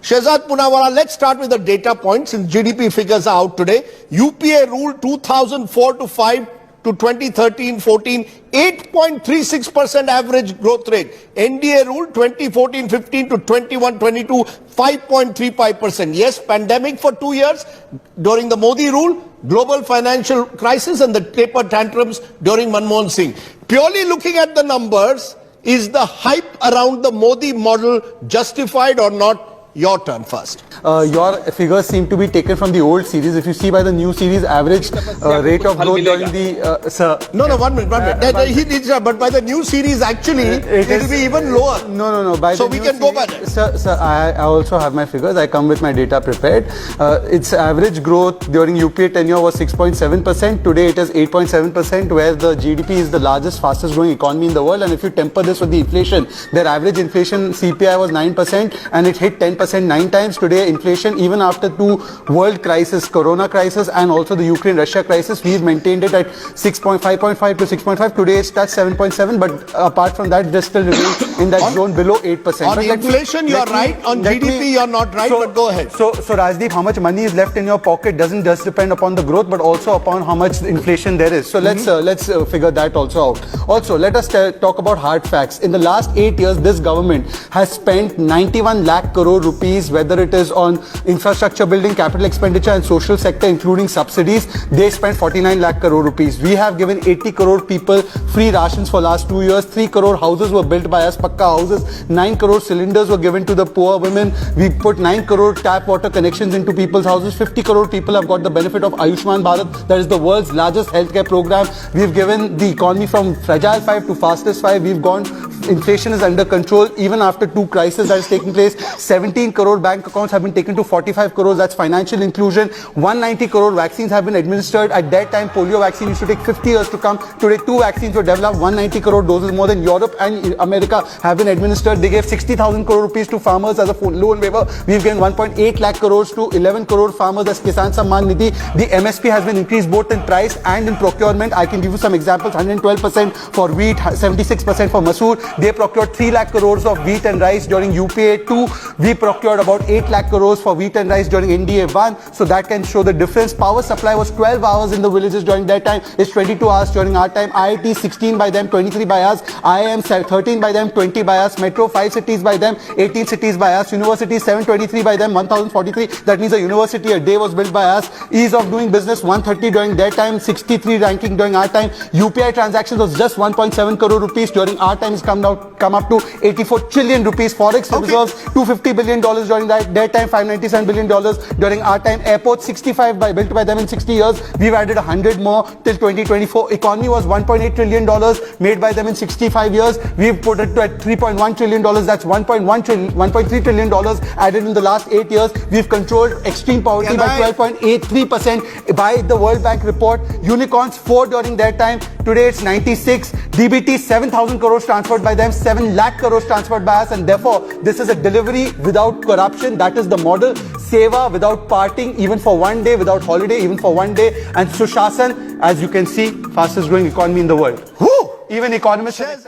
Shehzad Punawala, let's start with the data points. Since GDP figures are out today, UPA ruled 2004 to 5 to 2013-14, 8.36% average growth rate. NDA ruled 2014-15 to 21-22, 5.35%. Yes, pandemic for 2 years during the Modi rule, global financial crisis and the taper tantrums during Manmohan Singh. Purely looking at the numbers, is the hype around the Modi model justified or not? Your turn first. Your figures seem to be taken from the old series. If you see by the new series, average rate of growth during the... sir. No, 1 minute. But by the new series, actually, it will be even lower. No. So we can go by that. Sir, I also have my figures. I come with my data prepared. Its average growth during UPA tenure was 6.7%. Today it is 8.7%, where the GDP is the largest, fastest growing economy in the world. And if you temper this with the inflation, their average inflation CPI was 9% and it hit 10% 9 times. Today, inflation, even after 2 world crises, Corona crisis and also the Ukraine-Russia crisis, we've maintained it at 5.5 to 6.5. Today, it's touched 7.7, but apart from that, they still remain in that zone below 8%. On inflation, you're right. On GDP, you're not right, but go ahead. So Rajdeep, how much money is left in your pocket doesn't just depend upon the growth, but also upon how much inflation there is. So let's figure that also out. Also, let us talk about hard facts. In the last 8 years, this government has spent 91 lakh crore rupees, whether it is on infrastructure building, capital expenditure and social sector, including subsidies. They spent 49 lakh crore rupees. We have given 80 crore people free rations for last 2 years. 3 crore houses were built by us, Pakka houses. 9 crore cylinders were given to the poor women. We put 9 crore tap water connections into people's houses. 50 crore people have got the benefit of Ayushman Bharat. That is the world's largest healthcare program. We've given the economy from fragile 5 to fastest 5. We've gone, inflation is under control even after 2 crises that is taking place. 17 crore bank accounts have been taken to 45 crores. That's financial inclusion. 190 crore vaccines have been administered. At that time, polio vaccine used to take 50 years to come. Today, 2 vaccines were developed. 190 crore doses, more than Europe and America, have been administered. They gave 60,000 crore rupees to farmers as a loan waiver. We've given 1.8 lakh crores to 11 crore farmers as Kisan Samman Nidhi. The MSP has been increased both in price and in procurement. I can give you some examples. 112% for wheat, 76% for masoor. They procured 3 lakh crores of wheat and rice during UPA 2. We procured about 8 lakh crores for wheat and rice during NDA 1. So that can show the difference. Power supply was 12 hours in the villages during that time. It's 22 hours during our time. IIT 16 by them, 23 by us. IIM 13 by them, 20 by us. Metro 5 cities by them, 18 cities by us. University 723 by them, 1043. That means a university a day was built by us. Ease of doing business 130 during their time, 63 ranking during our time. UPI transactions was just 1.7 crore rupees during our time. It's come up to 84 trillion rupees. Forex reserves $250 billion during their time, $597 billion during our time. Airports 65 built by them in 60 years. We've added 100 more till 2024. Economy was $1.8 trillion made by them in 65 years. We've put it to at $3.1 trillion. That's $1.3 trillion added in the last 8 years. We've controlled extreme poverty by 12.83% by the World Bank report. Unicorns 4 during their time. Today it's 96. DBT 7,000 crores transferred by them, 7 lakh crores transferred by us, and therefore this is a delivery without corruption. That is the model. Seva without parting, even for 1 day, without holiday, even for 1 day. And Sushasan, as you can see, fastest growing economy in the world. Even economists